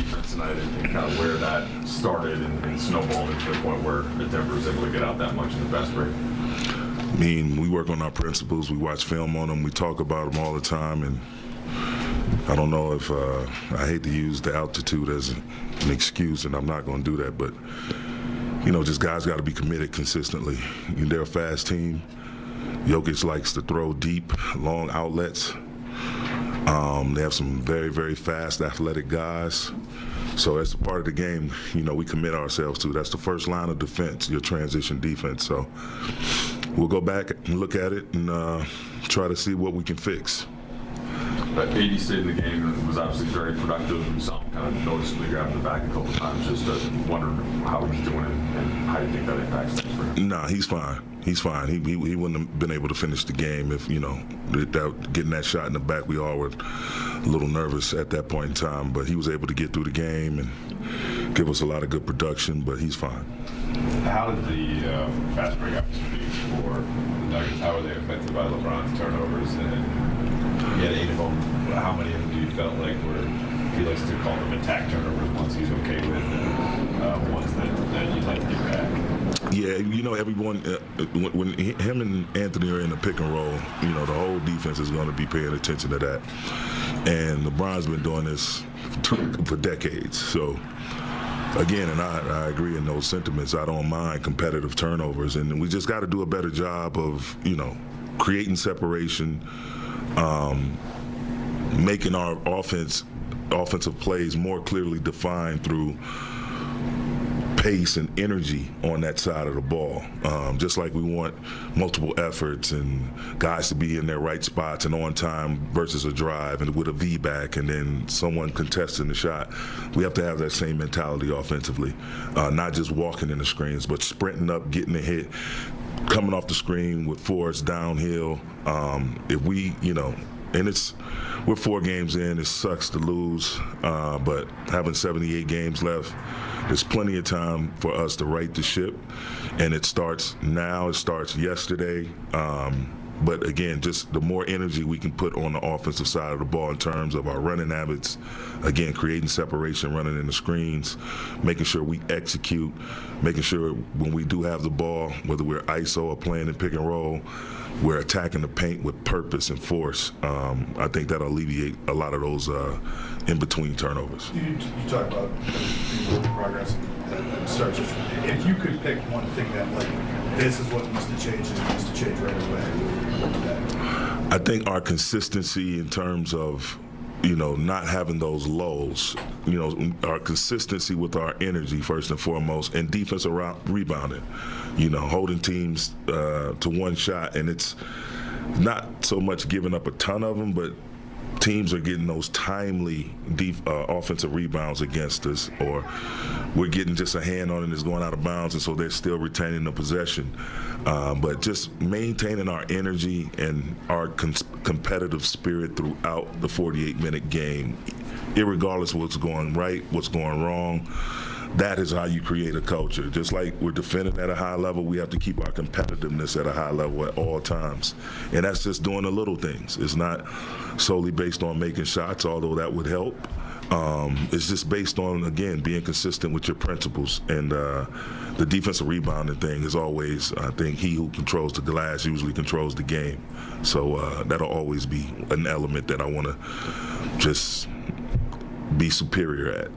defense tonight and kind of where that started and snowballed into the point where Denver was able to get out that much in the fast break? I mean, we work on our principles. We watch film on them. We talk about them all the time. And I don't know if I hate to use the altitude as an excuse, and I'm not going to do that. But, you know, just guys got to be committed consistently. They're a fast team. Jokic likes to throw deep, long outlets. They have some very, very fast, athletic guys. So that's a part of the game, you know, we commit ourselves to. That's the first line of defense, your transition defense. So we'll go back and look at it and try to see what we can fix. But AD stayed in the game and was obviously very productive. We saw him kind of noticeably grab the back a couple times. Just wondered how he's doing and how you think that impacts things for him. Nah, he's fine. He's fine. He wouldn't have been able to finish the game if, you know, without getting that shot in the back. We all were a little nervous at that point in time, but he was able to get through the game and give us a lot of good production, but he's fine. How did the fast break opportunities for the Nuggets, how were they affected by LeBron's turnovers? And he had 8 of them. How many of them do you felt like he likes to call them attack turnovers, ones he's okay with, and ones that you'd like to get back? Yeah, you know, everyone, when him and Anthony are in the pick and roll, you know, the whole defense is going to be paying attention to that. And LeBron's been doing this for decades. So, again, and I agree in those sentiments. I don't mind competitive turnovers. And we just got to do a better job of, you know, creating separation, making our offensive plays more clearly defined through pace and energy on that side of the ball. Just like we want multiple efforts and guys to be in their right spots and on time versus a drive and with a V-back and then someone contesting the shot. We have to have that same mentality offensively, not just walking in the screens, but sprinting up, getting a hit, coming off the screen with force downhill. If we, you know, and we're 4 games in, it sucks to lose, but having 78 games left, there's plenty of time for us to right the ship, and it starts now, it starts yesterday. But again, just the more energy we can put on the offensive side of the ball in terms of our running habits, again, creating separation, running in the screens, making sure we execute, making sure when we do have the ball, whether we're ISO or playing in pick and roll, we're attacking the paint with purpose and force. I think that'll alleviate a lot of those in-between turnovers. You talk about work in progress and start just, if you could pick one thing that, like, this is what needs to change and it needs to change right away, what would that be? I think our consistency in terms of, you know, not having those lulls, you know, our consistency with our energy first and foremost, and defensive rebounding, you know, holding teams to one shot, and it's not so much giving up a ton of them, but teams are getting those timely offensive rebounds against us, or we're getting just a hand on it and it's going out of bounds, and so they're still retaining the possession. But just maintaining our energy and our competitive spirit throughout the 48-minute game, irregardless of what's going right, what's going wrong. That is how you create a culture. Just like we're defending at a high level, we have to keep our competitiveness at a high level at all times. And that's just doing the little things. It's not solely based on making shots, although that would help. It's just based on, again, being consistent with your principles. And the defensive rebounding thing is always, I think, he who controls the glass usually controls the game. So that'll always be an element that I want to just be superior at.